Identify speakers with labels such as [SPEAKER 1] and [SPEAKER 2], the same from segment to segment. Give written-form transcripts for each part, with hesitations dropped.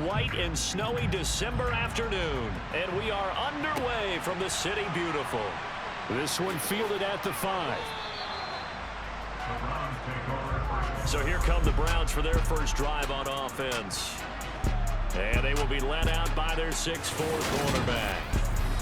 [SPEAKER 1] white and snowy December afternoon, and we are underway from the City Beautiful. This one fielded at the 5. So here come the Browns for their first drive on offense. And they will be led out by their 6'4 quarterback.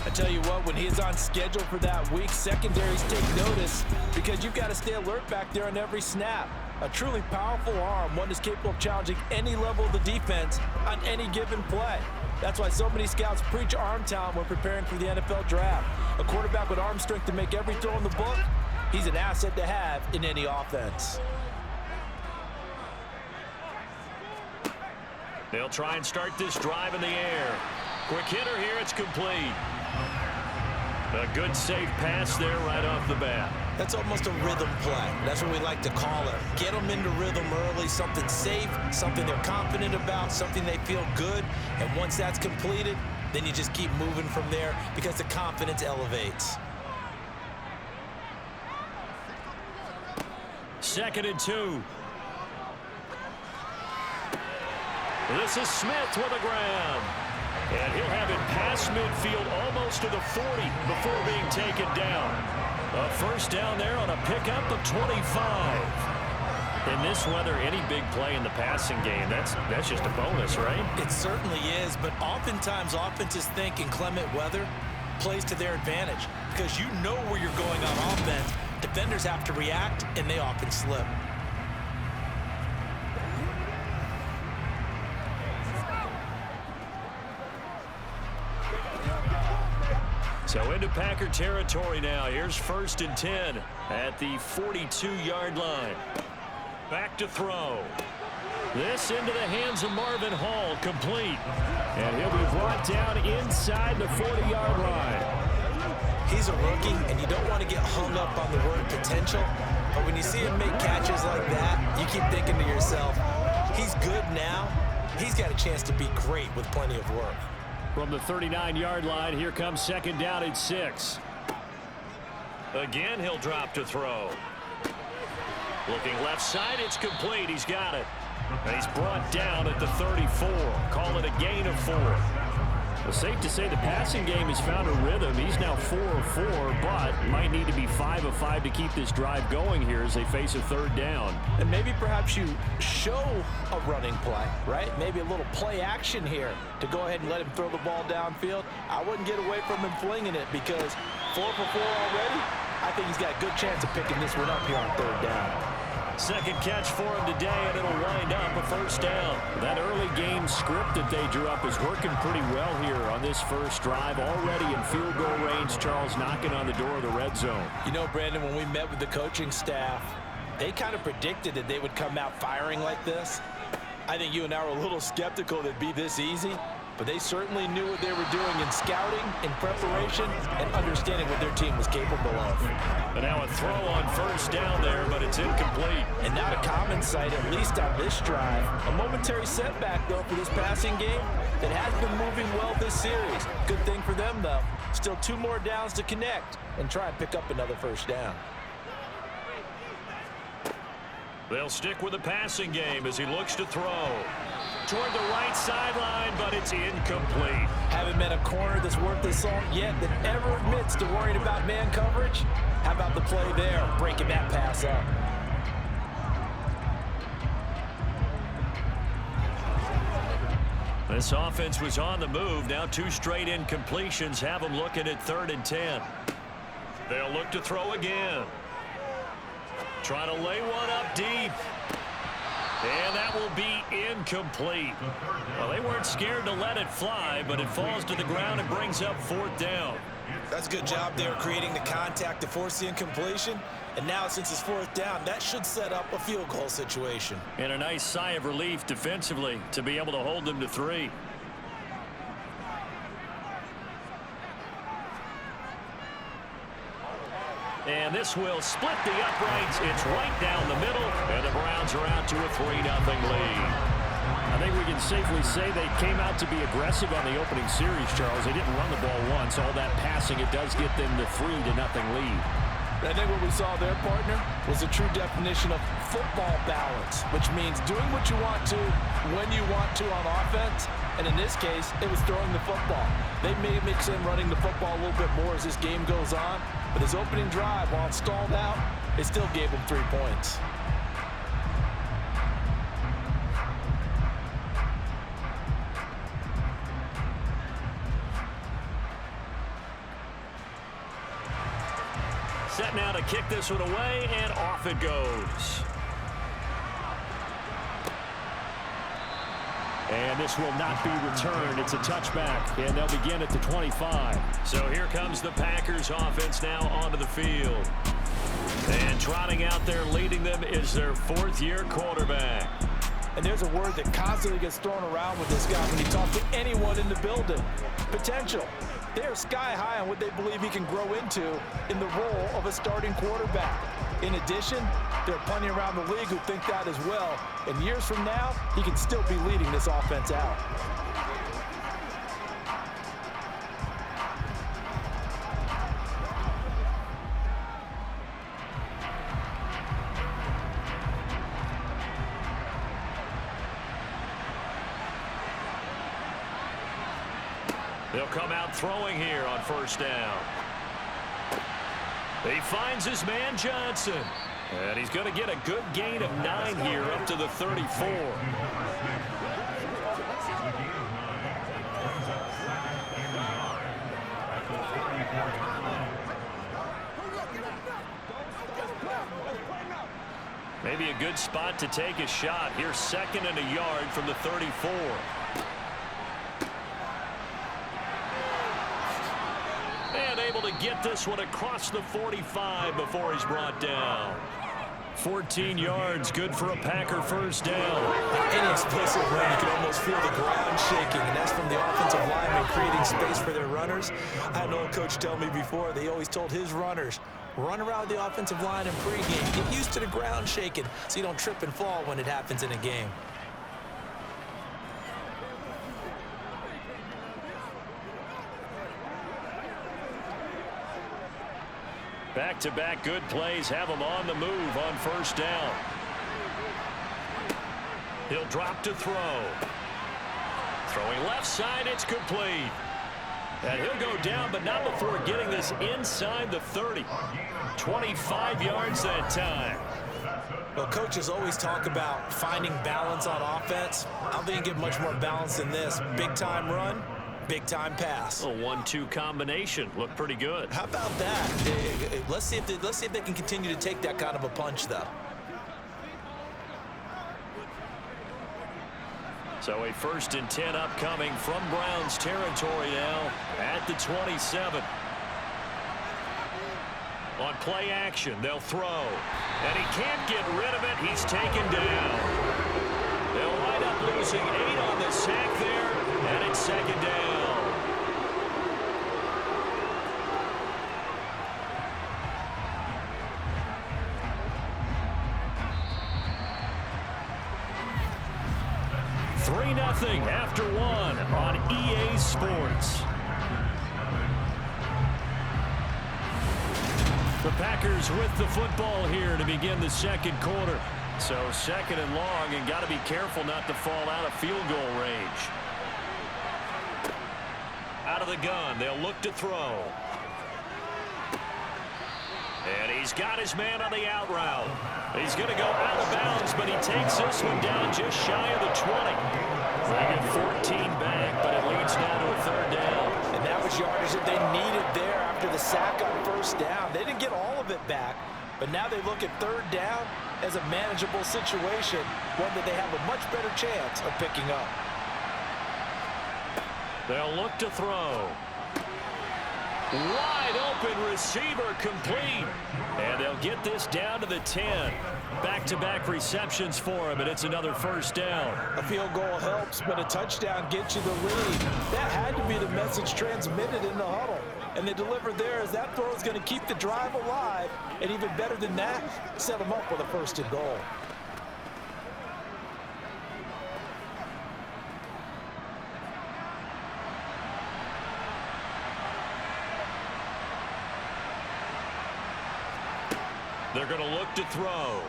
[SPEAKER 2] I tell you what, when he's on schedule for that week, secondaries take notice because you've got to stay alert back there on every snap. A truly powerful arm, one that's capable of challenging any level of the defense on any given play. That's why so many scouts preach arm talent when preparing for the NFL draft. A quarterback with arm strength to make every throw in the book, he's an asset to have in any offense.
[SPEAKER 1] They'll try and start this drive in the air. Quick hitter here, it's complete. A good safe pass there right off the bat.
[SPEAKER 2] That's almost a rhythm play. That's what we like to call it. Get them into rhythm early, something safe, something they're confident about, something they feel good. And once that's completed, then you just keep moving from there because the confidence elevates.
[SPEAKER 1] 2nd and 2. This is Smith with a grab. And he'll have it past midfield almost to the 40 before being taken down. A first down there on a pickup of 25. In this weather, any big play in the passing game, that's just a bonus, right?
[SPEAKER 2] It certainly is, but oftentimes offenses think inclement weather plays to their advantage because you know where you're going on offense. Defenders have to react, and they often slip.
[SPEAKER 1] So into Packer territory now. Here's 1st and 10 at the 42-yard line. Back to throw. This into the hands of Marvin Hall, complete. And he'll be brought down inside the 40-yard line.
[SPEAKER 2] He's a rookie, and you don't want to get hung up on the word potential. But when you see him make catches like that, you keep thinking to yourself, he's good now. He's got a chance to be great with plenty of work.
[SPEAKER 1] From the 39-yard line, here comes 2nd down and 6. Again, he'll drop to throw. Looking left side, it's complete. He's got it. And he's brought down at the 34. Call it a gain of 4. Well, safe to say the passing game has found a rhythm. He's now 4 of 4, but might need to be 5 of 5 to keep this drive going here as they face a 3rd down.
[SPEAKER 2] And maybe perhaps you show a running play, right? Maybe a little play action here to go ahead and let him throw the ball downfield. I wouldn't get away from him flinging it because 4 for 4 already. I think he's got a good chance of picking this one up here on 3rd down.
[SPEAKER 1] Second catch for him today, and it'll wind up a first down. That early game script that they drew up is working pretty well here on this first drive. Already in field goal range, Charles knocking on the door of the red zone.
[SPEAKER 2] You know, Brandon, when we met with the coaching staff, they kind of predicted that they would come out firing like this. I think you and I were a little skeptical that it'd be this easy, but they certainly knew what they were doing in scouting, in preparation, and understanding what their team was capable of.
[SPEAKER 1] And now a throw on 1st down there, but it's incomplete.
[SPEAKER 2] And not a common sight, at least on this drive. A momentary setback, though, for this passing game that has been moving well this series. Good thing for them, though. Still 2 more downs to connect and try and pick up another first down.
[SPEAKER 1] They'll stick with the passing game as he looks to throw. Toward the right sideline, but it's incomplete.
[SPEAKER 2] Haven't met a corner that's worth the salt yet that ever admits to worrying about man coverage. How about the play there, breaking that pass up?
[SPEAKER 1] This offense was on the move. Now 2 straight incompletions have them looking at 3rd and 10. They'll look to throw again. Trying to lay one up deep. And that will be incomplete. Well, they weren't scared to let it fly, but it falls to the ground and brings up 4th down.
[SPEAKER 2] That's a good job there creating the contact to force the incompletion. And now, since it's 4th down, that should set up a field goal situation.
[SPEAKER 1] And a nice sigh of relief defensively to be able to hold them to 3. And this will split the uprights. It's right down the middle, and the Browns are out to a 3-0 lead. I think we can safely say they came out to be aggressive on the opening series, Charles. They didn't run the ball once. All that passing, it does get them the 3-0 lead.
[SPEAKER 2] I think what we saw there, partner, was a true definition of football balance, which means doing what you want to when you want to on offense. And in this case, it was throwing the football. They may mix in running the football a little bit more as this game goes on, but his opening drive, while it stalled out, it still gave him 3 points.
[SPEAKER 1] Set now to kick this one away, and off it goes. And this will not be returned. It's a touchback, and they'll begin at the 25. So here comes the Packers offense now onto the field. And trotting out there leading them is their 4th-year quarterback.
[SPEAKER 2] And there's a word that constantly gets thrown around with this guy when you talk to anyone in the building. Potential. They are sky high on what they believe he can grow into in the role of a starting quarterback. In addition, there are plenty around the league who think that as well. And years from now, he can still be leading this offense out.
[SPEAKER 1] They'll come out throwing here on 1st down. He finds his man Johnson. And he's going to get a good gain of 9 here up to the 34. Maybe a good spot to take a shot. Here's 2nd and a yard from the 34. And able to get this one across the 45 before he's brought down. 14 yards, good for a Packer 1st down.
[SPEAKER 2] Any explosive run, you can almost feel the ground shaking, and that's from the offensive linemen creating space for their runners. I had an old coach tell me before, they always told his runners, run around the offensive line in pregame. Get used to the ground shaking so you don't trip and fall when it happens in a game.
[SPEAKER 1] Back-to-back good plays have him on the move on 1st down. He'll drop to throw. Throwing left side, it's complete. And he'll go down, but not before getting this inside the 30. 25 yards that time.
[SPEAKER 2] Well, coaches always talk about finding balance on offense. I don't think you get much more balance than this. Big-time run, big-time pass.
[SPEAKER 1] A 1-2 combination. Looked pretty good.
[SPEAKER 2] How about that? Let's see if they can continue to take that kind of a punch, though.
[SPEAKER 1] So a 1st and 10 upcoming from Browns territory now at the 27. On play action, they'll throw. And he can't get rid of it. He's taken down. They'll wind up losing 8 on the sack there, and it's 2nd down. Nothing after 1 on EA Sports. The Packers with the football here to begin the 2nd quarter. So 2nd and long, and got to be careful not to fall out of field goal range. Out of the gun, they'll look to throw. And he's got his man on the out route. He's going to go out of bounds, but he takes this one down just shy of the 20. They get 14 back, but it leads now to a 3rd down.
[SPEAKER 2] And that was yardage that they needed there after the sack on 1st down. They didn't get all of it back, but now they look at 3rd down as a manageable situation, one that they have a much better chance of picking up.
[SPEAKER 1] They'll look to throw. Wide open receiver complete. And they'll get this down to the 10. Back-to-back receptions for him, and it's another 1st down.
[SPEAKER 2] A field goal helps, but a touchdown gets you the lead. That had to be the message transmitted in the huddle. And they delivered there as that throw is going to keep the drive alive. And even better than that, set them up with a 1st and goal.
[SPEAKER 1] They're going to look to throw.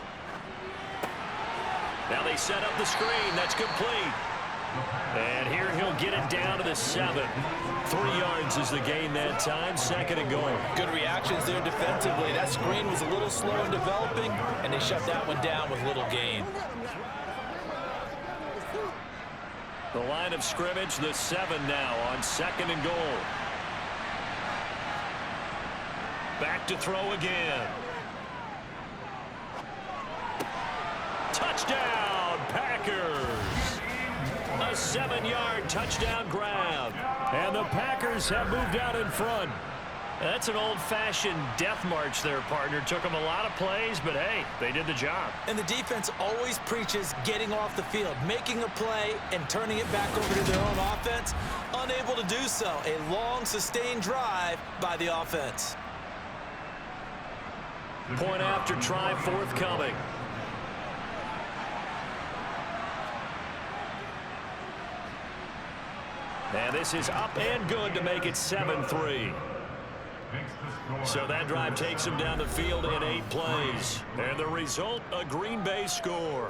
[SPEAKER 1] Now they set up the screen. That's complete. And here he'll get it down to the 7. 3 yards is the gain that time. 2nd and goal.
[SPEAKER 2] Good reactions there defensively. That screen was a little slow in developing, and they shut that one down with little gain.
[SPEAKER 1] The line of scrimmage, the 7 now on 2nd and goal. Back to throw again. Touchdown, Packers. A 7-yard touchdown grab. And the Packers have moved out in front. That's an old-fashioned death march there, partner. Took them a lot of plays, but hey, they did the job.
[SPEAKER 2] And the defense always preaches getting off the field, making a play, and turning it back over to their own offense. Unable to do so. A long, sustained drive by the offense.
[SPEAKER 1] Point after try forthcoming. And this is up and good to make it 7-3. So that drive takes him down the field in 8 plays. And the result, a Green Bay score.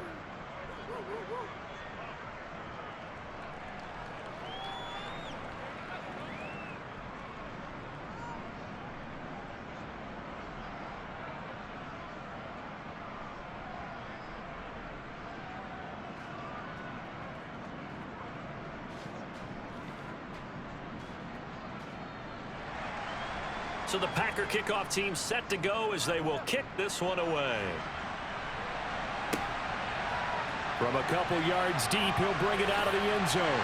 [SPEAKER 1] So the Packer kickoff team set to go as they will kick this one away. From a couple yards deep, he'll bring it out of the end zone.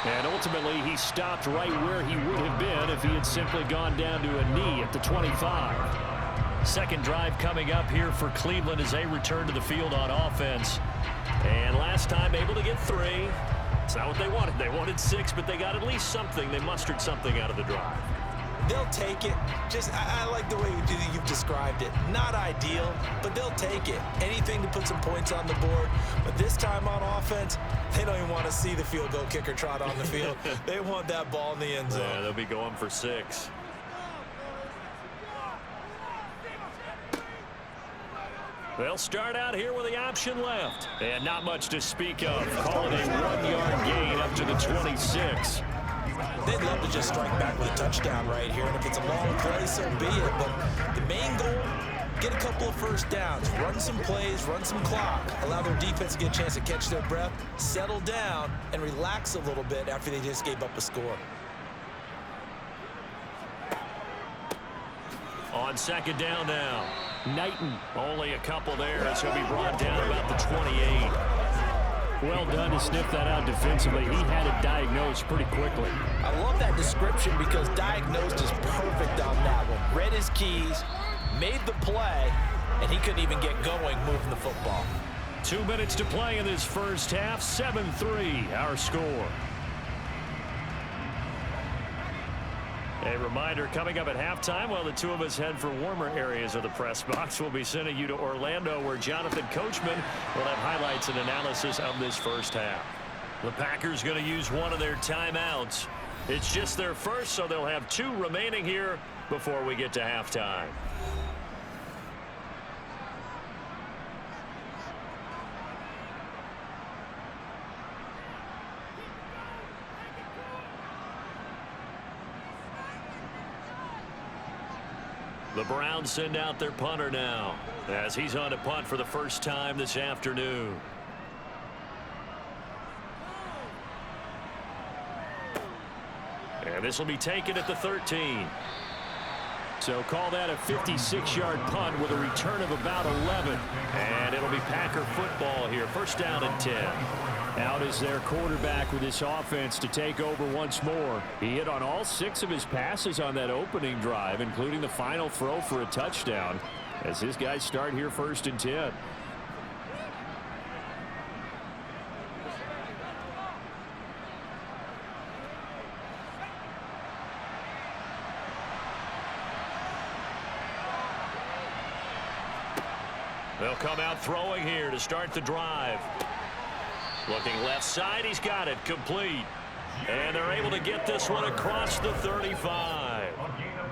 [SPEAKER 1] And ultimately, he stopped right where he would have been if he had simply gone down to a knee at the 25. Second drive coming up here for Cleveland as they return to the field on offense. And last time able to get 3. It's not what they wanted. They wanted 6, but they got at least something. They mustered something out of the drive.
[SPEAKER 2] They'll take it. I like the way you've described it. Not ideal, but they'll take it. Anything to put some points on the board. But this time on offense, they don't even want to see the field goal kicker trot on the field. They want that ball in the end zone.
[SPEAKER 1] Yeah, they'll be going for 6. They'll start out here with the option left. And not much to speak of. Call it a 1-yard gain up to the 26.
[SPEAKER 2] They'd love to just strike back with a touchdown right here, and if it's a long play, so be it. But the main goal, get a couple of first downs, run some plays, run some clock, allow their defense to get a chance to catch their breath, settle down, and relax a little bit after they just gave up a score.
[SPEAKER 1] On 2nd down now, Knighton, only a couple there as he'll be brought down about the 28. Well done to sniff that out defensively. He had it diagnosed pretty quickly.
[SPEAKER 2] I love that description because diagnosed is perfect on that one. Read his keys, made the play, and he couldn't even get going moving the football.
[SPEAKER 1] 2 minutes to play in this first half. 7-3, our score. A reminder coming up at halftime while the two of us head for warmer areas of the press box. We'll be sending you to Orlando where Jonathan Coachman will have highlights and analysis of this first half. The Packers going to use one of their timeouts. It's just their first, so they'll have 2 remaining here before we get to halftime. The Browns send out their punter now as he's on to punt for the first time this afternoon. And this will be taken at the 13. So call that a 56-yard punt with a return of about 11. And it'll be Packer football here. First down and 10. Out is their quarterback with this offense to take over once more. He hit on all 6 of his passes on that opening drive, including the final throw for a touchdown, as his guys start here 1st and 10. They'll come out throwing here to start the drive. Looking left side, he's got it complete. And they're able to get this one across the 35.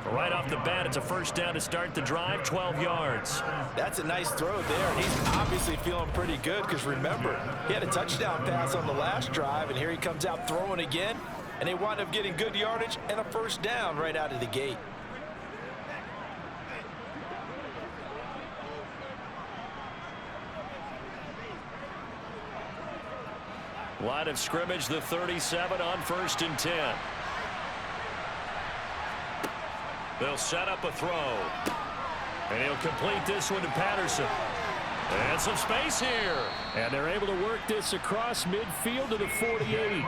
[SPEAKER 1] Right off the bat, it's a first down to start the drive, 12 yards.
[SPEAKER 2] That's a nice throw there, and he's obviously feeling pretty good because, remember, he had a touchdown pass on the last drive, and here he comes out throwing again, and they wind up getting good yardage and a first down right out of the gate.
[SPEAKER 1] Line of scrimmage, the 37 on 1st and 10. They'll set up a throw. And he'll complete this one to Patterson. And some space here. And they're able to work this across midfield to the 48.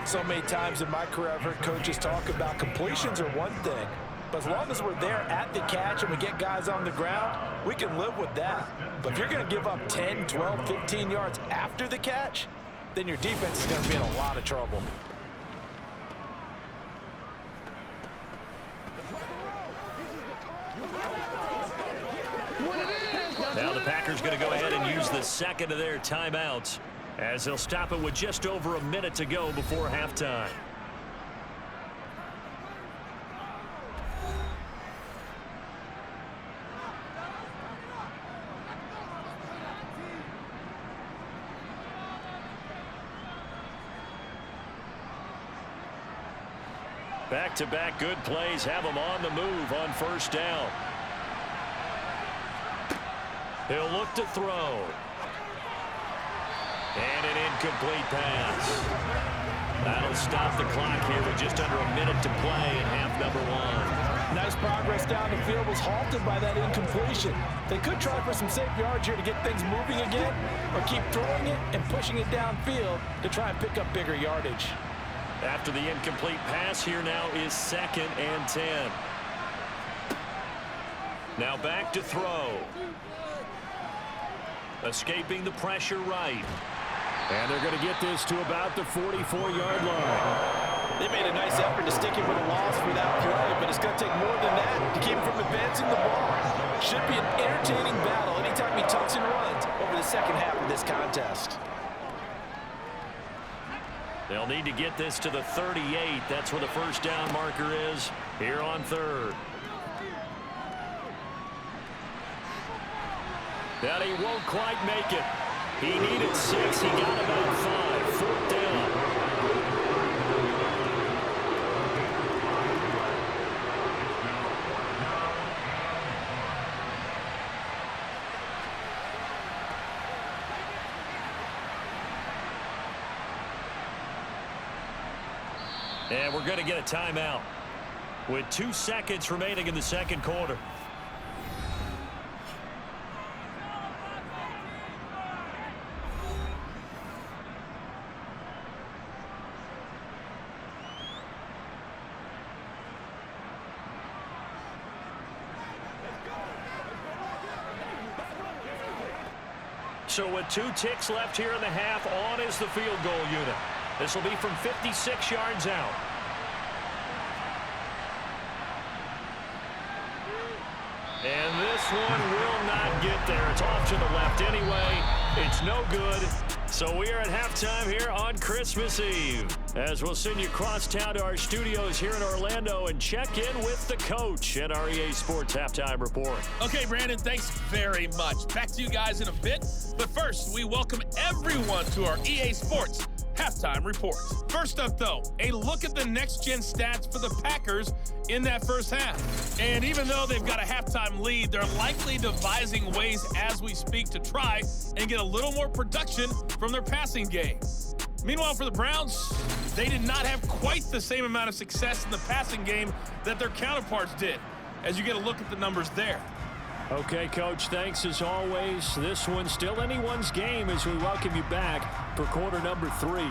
[SPEAKER 2] So many times in my career I've heard coaches talk about completions are one thing. But as long as we're there at the catch and we get guys on the ground, we can live with that. But if you're going to give up 10, 12, 15 yards after the catch, then your defense is going to be in a lot of trouble.
[SPEAKER 1] Now the Packers going to go ahead and use the second of their timeouts as they'll stop it with just over a minute to go before halftime. Back-to-back good plays have them on the move on first down. He'll look to throw. And an incomplete pass. That'll stop the clock here with just under a minute to play in half number one.
[SPEAKER 2] Nice progress down the field was halted by that incompletion. They could try for some safe yards here to get things moving again, or keep throwing it and pushing it downfield to try and pick up bigger yardage.
[SPEAKER 1] After the incomplete pass, here now is 2nd and 10. Now back to throw. Escaping the pressure right. And they're going to get this to about the 44-yard line.
[SPEAKER 2] They made a nice effort to stick him with a loss for that play, but it's going to take more than that to keep him from advancing the ball. Should be an entertaining battle anytime he tucks and runs over the second half of this contest.
[SPEAKER 1] They'll need to get this to the 38. That's where the first down marker is here on 3rd. That he won't quite make it. He needed 6. He got about 5. 4th down. And we're going to get a timeout with 2 seconds remaining in the second quarter. So with 2 ticks left here in the half, on is the field goal unit. This will be from 56 yards out. And this one will not get there. It's off to the left anyway. It's no good. So we are at halftime here on Christmas Eve, as we'll send you across town to our studios here in Orlando and check in with the coach at our EA Sports Halftime Report.
[SPEAKER 3] Okay, Brandon, thanks very much. Back to you guys in a bit. But first, we welcome everyone to our EA Sports Halftime Report. First up, though, a look at the next-gen stats for the Packers in that first half. And even though they've got a halftime lead, they're likely devising ways as we speak to try and get a little more production from their passing game. Meanwhile, for the Browns, they did not have quite the same amount of success in the passing game that their counterparts did, as you get a look at the numbers there.
[SPEAKER 1] Okay, Coach, thanks as always. This one's still anyone's game as we welcome you back for quarter number 3.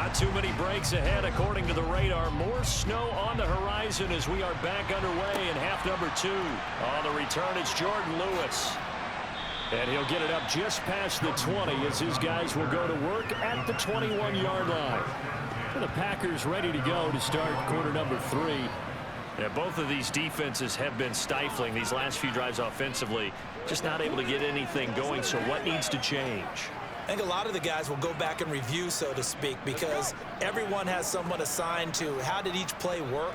[SPEAKER 1] Not too many breaks ahead according to the radar. More snow on the horizon as we are back underway in half number 2. On the return, it's Jordan Lewis. And he'll get it up just past the 20 as his guys will go to work at the 21-yard line. The Packers ready to go to start quarter number 3. Yeah, both of these defenses have been stifling these last few drives offensively. Just not able to get anything going, so what needs to change?
[SPEAKER 2] I think a lot of the guys will go back and review, so to speak, because everyone has someone assigned to how did each play work.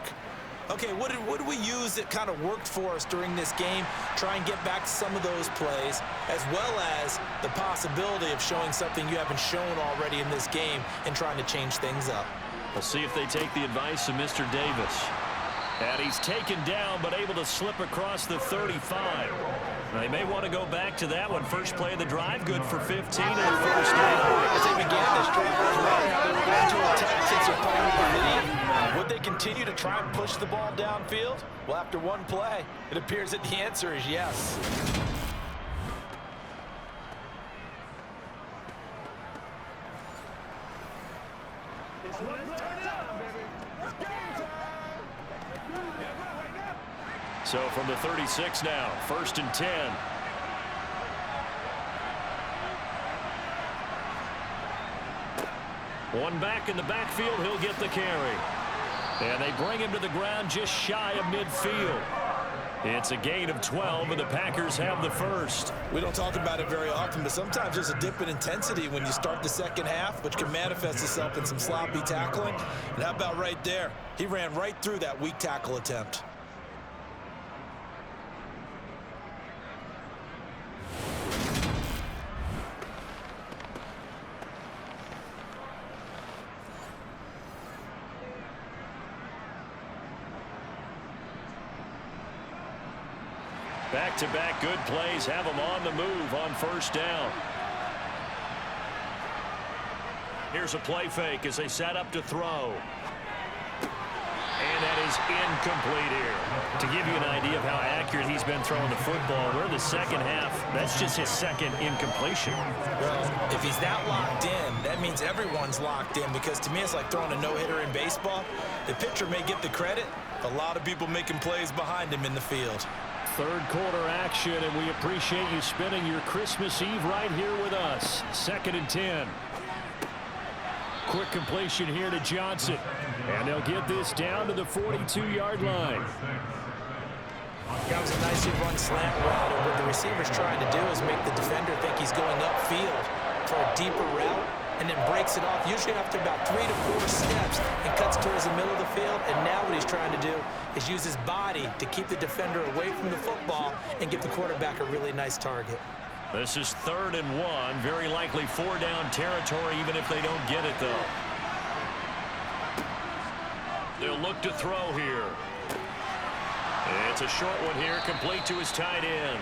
[SPEAKER 2] Okay, what did we use that kind of worked for us during this game? Try and get back to some of those plays, as well as the possibility of showing something you haven't shown already in this game and trying to change things up.
[SPEAKER 1] We'll see if they take the advice of Mr. Davis. And he's taken down, but able to slip across the 35. They may want to go back to that one. First play of the drive, good for 15 and a first down.
[SPEAKER 2] As they began this drive, they were going to attack since they're playing with the lead. Would they continue to try and push the ball downfield? Well, after one play, it appears that the answer is yes.
[SPEAKER 1] So from the 36 now, 1st and 10. One back in the backfield, he'll get the carry. And they bring him to the ground just shy of midfield. It's a gain of 12, and the Packers have the first.
[SPEAKER 2] We don't talk about it very often, but sometimes there's a dip in intensity when you start the second half, which can manifest itself in some sloppy tackling. And how about right there? He ran right through that weak tackle attempt.
[SPEAKER 1] Back-to-back good plays have them on the move on first down. Here's a play fake as they set up to throw. And that is incomplete here. To give you an idea of how accurate he's been throwing the football, we're in the second half. That's just his second incompletion.
[SPEAKER 2] Well, if he's that locked in, that means everyone's locked in, because to me it's like throwing a no-hitter in baseball. The pitcher may get the credit. A lot of people making plays behind him in the field.
[SPEAKER 1] Third quarter action, and we appreciate you spending your Christmas Eve right here with us. 2nd and 10. Quick completion here to Johnson. And they'll get this down to the 42-yard line.
[SPEAKER 2] That was a nicely run slant route, and what the receiver's trying to do is make the defender think he's going upfield for a deeper route, and then breaks it off, usually after about 3 to 4 steps, and cuts towards the middle of the field. And now what he's trying to do is use his body to keep the defender away from the football and give the quarterback a really nice target.
[SPEAKER 1] This is 3rd and 1. Very likely 4-down territory, even if they don't get it, though. They'll look to throw here. It's a short one here, complete to his tight end.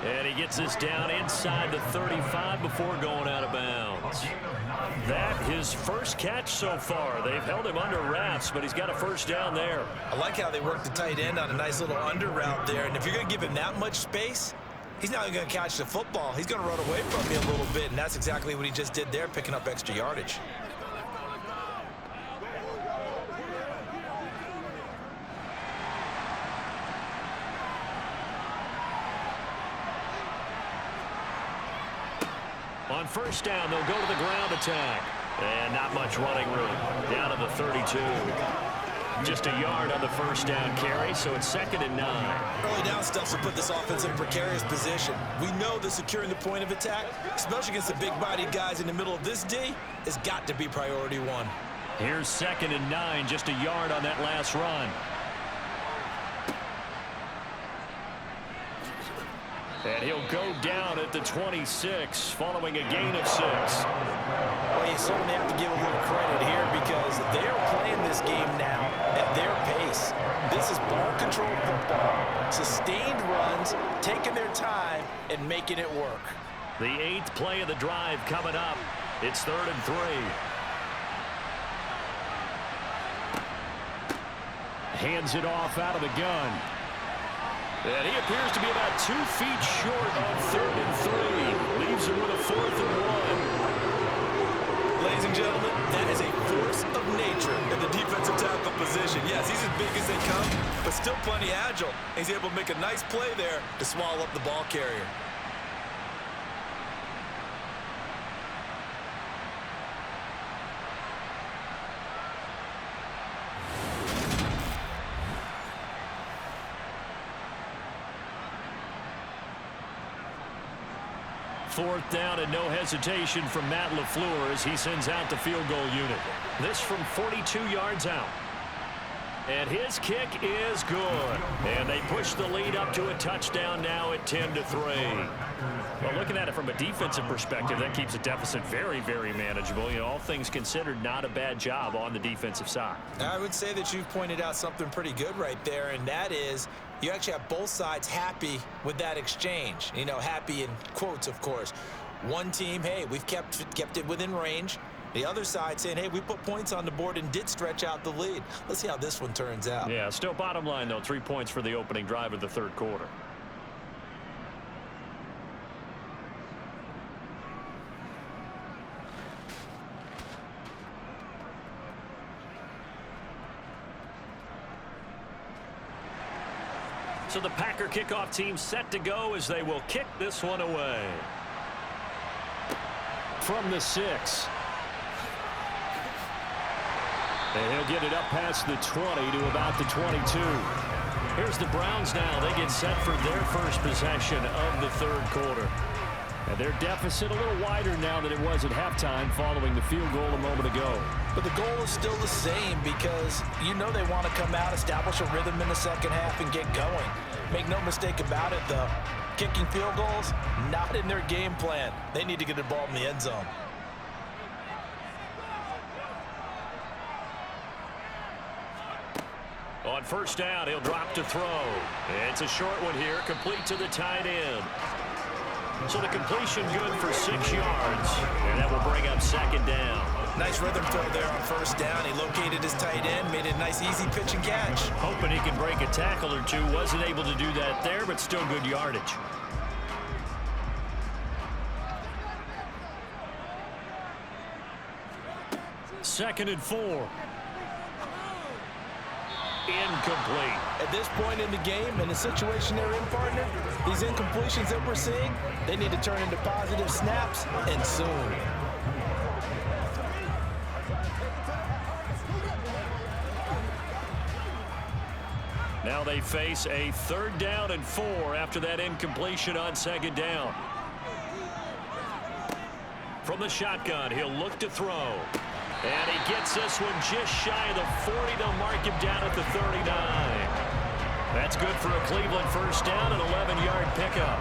[SPEAKER 1] And he gets this down inside the 35 before going out of bounds. That his first catch so far. They've held him under wraps, but he's got a first down there.
[SPEAKER 2] I like how they work the tight end on a nice little under route there. And if you're going to give him that much space, he's not going to catch the football. He's going to run away from you a little bit, and that's exactly what he just did there, picking up extra yardage.
[SPEAKER 1] On first down, they'll go to the ground attack. And not much running room. Down to the 32. Just a yard on the first down carry, so it's 2nd and 9.
[SPEAKER 2] Early down stuff will put this offense in a precarious position. We know that securing the point of attack, especially against the big-bodied guys in the middle of this D, has got to be priority 1.
[SPEAKER 1] Here's 2nd and 9, just a yard on that last run. And he'll go down at the 26, following a gain of 6.
[SPEAKER 2] Well, you certainly have to give a little credit here, because they're playing this game now at their pace. This is ball control football. Sustained runs, taking their time, and making it work.
[SPEAKER 1] The 8th play of the drive coming up. It's 3rd and 3. Hands it off out of the gun. And he appears to be about 2 feet short on 3rd and 3. Leaves him with a 4th and 1.
[SPEAKER 2] Ladies and gentlemen, that is a force of nature in the defensive tackle position. Yes, he's as big as they come, but still plenty agile. He's able to make a nice play there to swallow up the ball carrier.
[SPEAKER 1] Fourth down and no hesitation from Matt LaFleur as he sends out the field goal unit. This from 42 yards out. And his kick is good. And they push the lead up to a touchdown now at 10-3. Well, looking at it from a defensive perspective, that keeps the deficit very, very manageable. You know, all things considered, not a bad job on the defensive side.
[SPEAKER 2] I would say that you've pointed out something pretty good right there, and that is you actually have both sides happy with that exchange. You know, happy in quotes, of course. One team, hey, we've kept it within range. The other side saying, hey, we put points on the board and did stretch out the lead. Let's see how this one turns out.
[SPEAKER 1] Yeah, still bottom line, though, 3 points for the opening drive of the third quarter. So the Packer kickoff team set to go as they will kick this one away. From the 6. And he'll get it up past the 20 to about the 22. Here's the Browns now. They get set for their first possession of the third quarter. And their deficit a little wider now than it was at halftime following the field goal a moment ago.
[SPEAKER 2] But the goal is still the same because you know they want to come out, establish a rhythm in the second half, and get going. Make no mistake about it, though. Kicking field goals, not in their game plan. They need to get the ball in the end zone.
[SPEAKER 1] On first down, he'll drop to throw. It's a short one here, complete to the tight end. So the completion good for 6 yards, and that will bring up second down.
[SPEAKER 2] Nice rhythm throw there on first down. He located his tight end, made it a nice easy pitch and catch.
[SPEAKER 1] Hoping he can break a tackle or two. Wasn't able to do that there, but still good yardage. Second and 4. Incomplete.
[SPEAKER 2] At this point in the game, in the situation they're in, partner, these incompletions that we're seeing, they need to turn into positive snaps, and soon.
[SPEAKER 1] Now they face a 3rd down and 4 after that incompletion on second down. From the shotgun, he'll look to throw. And he gets this one just shy of the 40. They'll mark him down at the 39. That's good for a Cleveland first down, an 11-yard pickup.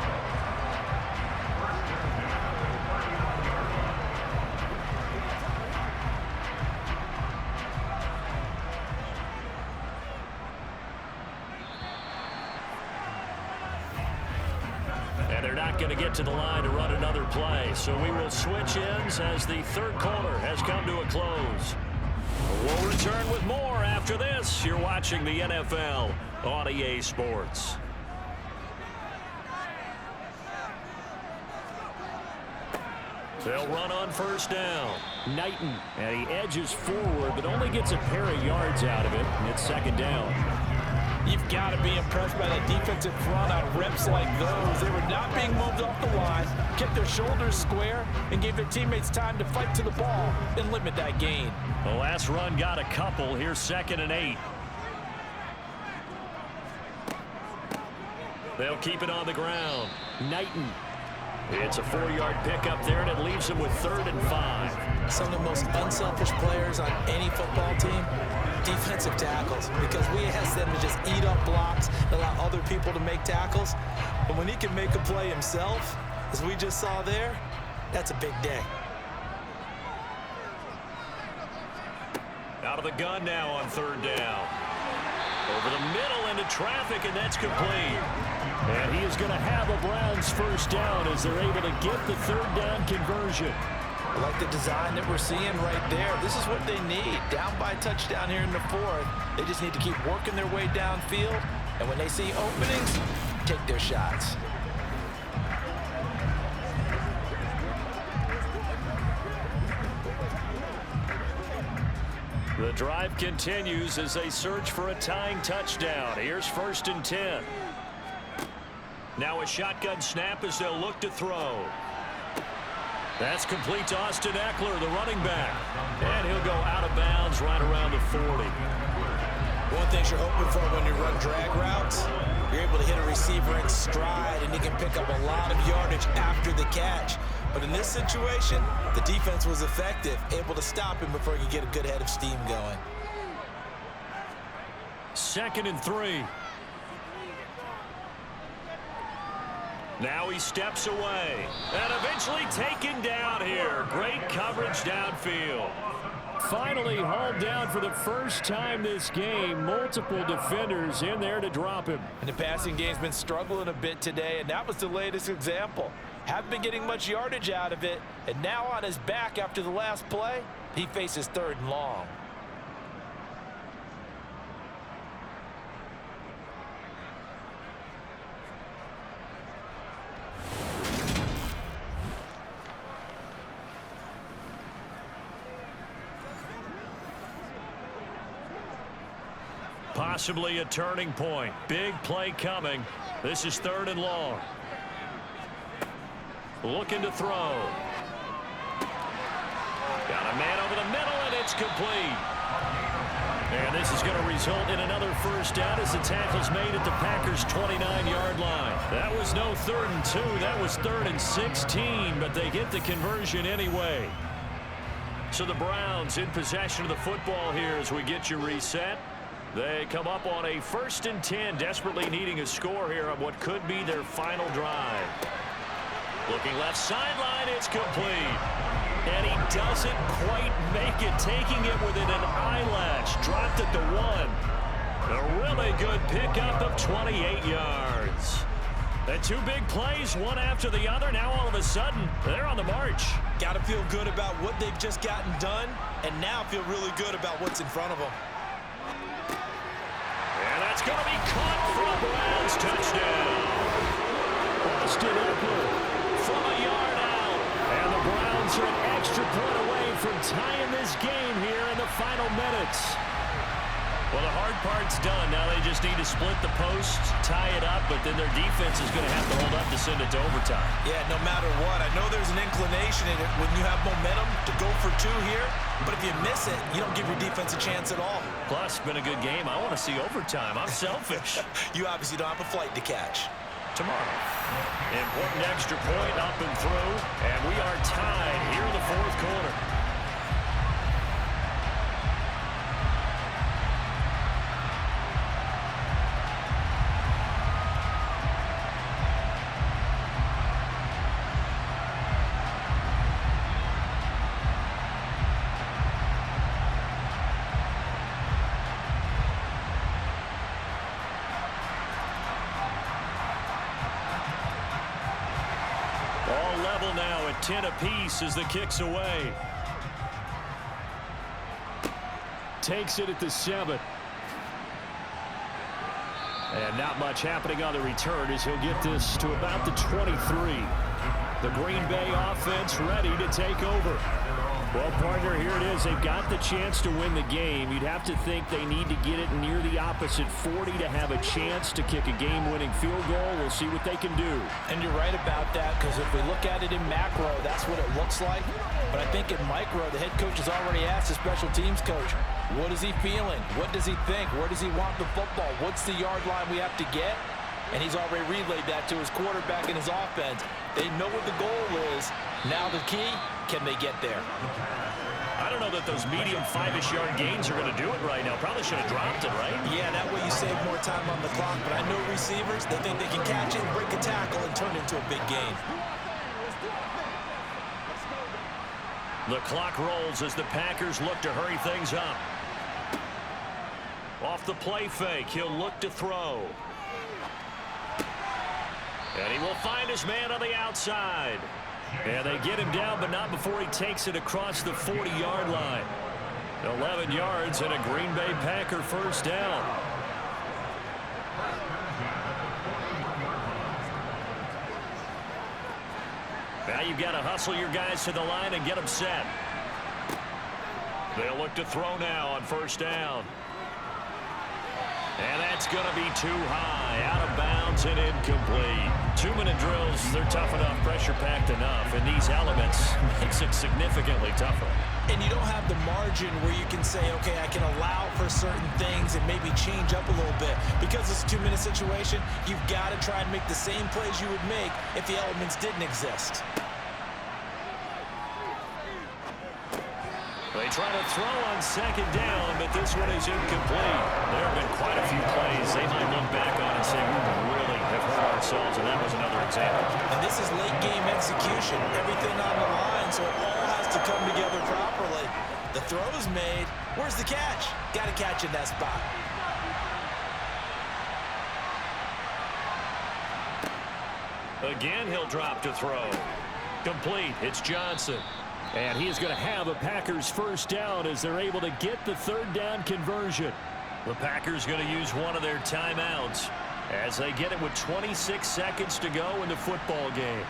[SPEAKER 1] And they're not going to get to the line to run another play. So we will switch ends as the third quarter has come to a close. We'll return with more after this. You're watching the NFL on EA Sports. They'll run on first down. Knighton, and he edges forward, but only gets a pair of yards out of it, and it's second down.
[SPEAKER 2] You've got to be impressed by that defensive front on reps like those. They were not being moved off the line, kept their shoulders square, and gave their teammates time to fight to the ball and limit that gain.
[SPEAKER 1] The last run got a couple. Here's 2nd and 8. They'll keep it on the ground. Knighton. It's a 4-yard pickup there, and it leaves them with 3rd and 5.
[SPEAKER 2] Some of the most unselfish players on any football team, defensive tackles, because we ask them to just eat up blocks and allow other people to make tackles. But when he can make a play himself, as we just saw there, that's a big day.
[SPEAKER 1] Out of the gun now on 3rd down. Over the middle into traffic, and that's complete. And he is going to have a Browns first down as they're able to get the 3rd down conversion.
[SPEAKER 2] I like the design that we're seeing right there. This is what they need. Down by a touchdown here in the 4th. They just need to keep working their way downfield. And when they see openings, take their shots.
[SPEAKER 1] The drive continues as they search for a tying touchdown. Here's 1st and 10. Now a shotgun snap as they'll look to throw. That's complete to Austin Eckler, the running back. And he'll go out of bounds right around the 40.
[SPEAKER 2] One thing you're hoping for when you run drag routes, you're able to hit a receiver in stride, and he can pick up a lot of yardage after the catch. But in this situation, the defense was effective, able to stop him before he could get a good head of steam going.
[SPEAKER 1] 2nd and 3. Now he steps away and eventually taken down here. Great coverage downfield. Finally hauled down for the first time this game. Multiple defenders in there to drop him.
[SPEAKER 2] And the passing game's been struggling a bit today, and that was the latest example. Haven't been getting much yardage out of it, and now on his back after the last play, he faces 3rd and long.
[SPEAKER 1] Possibly a turning point. Big play coming. This is 3rd and long. Looking to throw. Got a man over the middle, and it's complete. And this is going to result in another first down as the tackle's made at the Packers' 29-yard line. That was no 3rd and 2. That was 3rd and 16, but they get the conversion anyway. So the Browns in possession of the football here as we get you reset. They come up on a 1st and 10, desperately needing a score here on what could be their final drive. Looking left sideline, it's complete. And he doesn't quite make it, taking it within an eyelash. Dropped at the 1. A really good pickup of 28 yards. And 2 big plays, one after the other. Now all of a sudden, they're on the march.
[SPEAKER 2] Got to feel good about what they've just gotten done, and now feel really good about what's in front of them.
[SPEAKER 1] And that's going to be caught for a Browns touchdown. Austin Eckler from a yard out. And the Browns are an extra point away from tying this game here in the final minutes. Well, the hard part's done. Now they just need to split the post, tie it up, but then their defense is going to have to hold up to send it to overtime.
[SPEAKER 2] Yeah, no matter what. I know there's an inclination in it when you have momentum to go for 2 here, but if you miss it, you don't give your defense a chance at all.
[SPEAKER 1] Plus, been a good game. I want to see overtime. I'm selfish.
[SPEAKER 2] You obviously don't have a flight to catch.
[SPEAKER 1] Tomorrow. Important extra point up and through, and we are tied here in the 4th quarter. All level now at 10 apiece as the kick's away. Takes it at the 7. And not much happening on the return as he'll get this to about the 23. The Green Bay offense ready to take over. Well, partner, here it is. They've got the chance to win the game. You'd have to think they need to get it near the opposite 40 to have a chance to kick a game-winning field goal. We'll see what they can do.
[SPEAKER 2] And you're right about that, because if we look at it in macro, that's what it looks like. But I think in micro, the head coach has already asked the special teams coach, what is he feeling? What does he think? Where does he want the football? What's the yard line we have to get? And he's already relayed that to his quarterback and his offense. They know what the goal is. Now the key, can they get there?
[SPEAKER 1] I don't know that those medium 5-ish yard gains are going to do it right now. Probably should have dropped it, right?
[SPEAKER 2] Yeah, that way you save more time on the clock. But I know receivers, they think they can catch it, break a tackle, and turn it into a big gain.
[SPEAKER 1] The clock rolls as the Packers look to hurry things up. Off the play fake, he'll look to throw. And he will find his man on the outside. And they get him down, but not before he takes it across the 40-yard line. 11 yards and a Green Bay Packer first down. Now you've got to hustle your guys to the line and get them set. They'll look to throw now on first down. And that's going to be too high, out of bounds and incomplete. 2-minute drills, they're tough enough, pressure-packed enough, and these elements makes it significantly tougher.
[SPEAKER 2] And you don't have the margin where you can say, okay, I can allow for certain things and maybe change up a little bit. Because it's a 2-minute situation, you've got to try and make the same plays you would make if the elements didn't exist.
[SPEAKER 1] They try to throw on second down, but this one is incomplete. There have been quite a few plays they might look back on and say, we really have hurt ourselves, and that was another example.
[SPEAKER 2] And this is late game execution, everything on the line, so it all has to come together properly. The throw's made. Where's the catch? Got to catch in that spot.
[SPEAKER 1] Again, he'll drop to throw. Complete. It's Johnson.
[SPEAKER 4] And he is going to have a Packers first down as they're able to get the third down conversion.
[SPEAKER 1] The Packers going to use one of their timeouts as they get it with 26 seconds to go in the football game.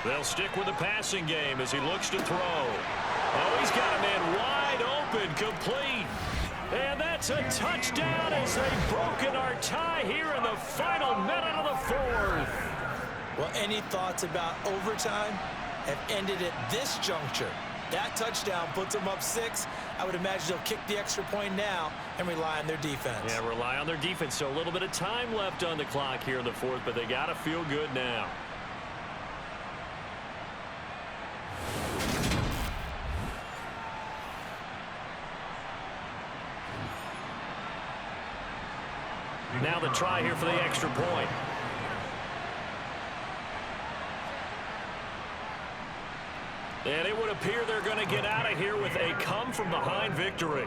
[SPEAKER 1] They'll stick with the passing game as he looks to throw. Oh, he's got a man wide open, complete. And that's a touchdown as they've broken our tie here in the final minute of the fourth.
[SPEAKER 2] Well, any thoughts about overtime have ended at this juncture. That touchdown puts them up 6. I would imagine they'll kick the extra point now and rely on their defense.
[SPEAKER 1] Yeah, rely on their defense. So a little bit of time left on the clock here in the fourth, but they got to feel good now. Now the try here for the extra point. And it would appear they're going to get out of here with a come-from-behind victory.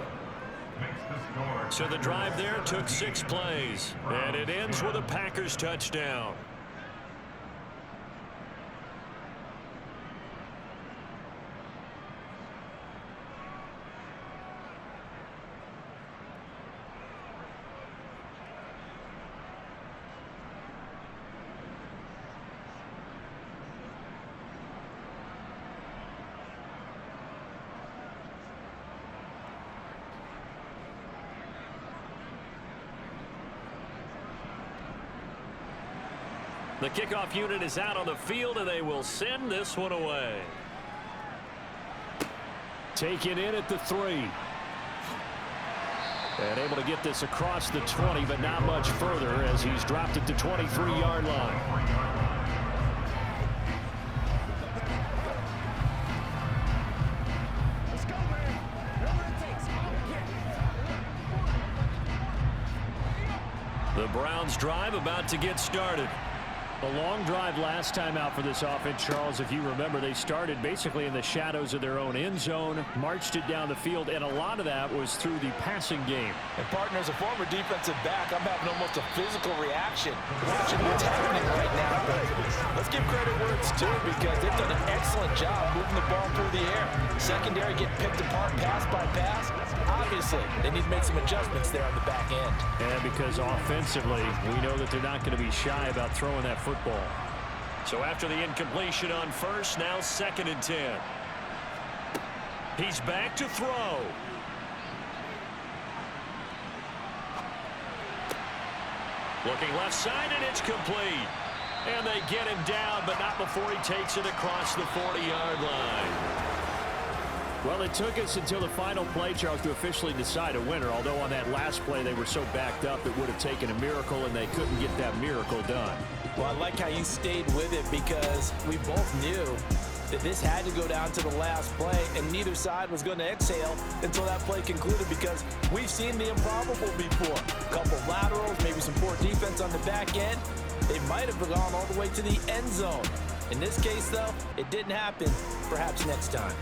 [SPEAKER 1] So the drive there took 6 plays, and it ends with a Packers touchdown. The kickoff unit is out on the field, and they will send this one away.
[SPEAKER 4] Taken in at the 3. And able to get this across the 20, but not much further as he's dropped it to 23-yard line.
[SPEAKER 1] The Browns drive about to get started.
[SPEAKER 4] A long drive last time out for this offense, Charles. If you remember, they started basically in the shadows of their own end zone, marched it down the field, and a lot of that was through the passing game.
[SPEAKER 2] And partner, as a former defensive back, I'm having almost a physical reaction watching what's happening right now. But let's give credit where it's due because they've done an excellent job moving the ball through the air. Secondary getting picked apart pass by pass. Obviously, they need to make some adjustments there on the back end.
[SPEAKER 4] And because offensively, we know that they're not going to be shy about throwing that football.
[SPEAKER 1] So after the incompletion on first, now 2nd and 10. He's back to throw. Looking left side, and it's complete. And they get him down, but not before he takes it across the 40-yard line.
[SPEAKER 4] Well, it took us until the final play, Charles, to officially decide a winner, although on that last play they were so backed up it would have taken a miracle, and they couldn't get that miracle done.
[SPEAKER 2] Well, I like how you stayed with it because we both knew that this had to go down to the last play, and neither side was going to exhale until that play concluded because we've seen the improbable before. A couple laterals, maybe some poor defense on the back end. They might have gone all the way to the end zone. In this case, though, it didn't happen. Perhaps next time.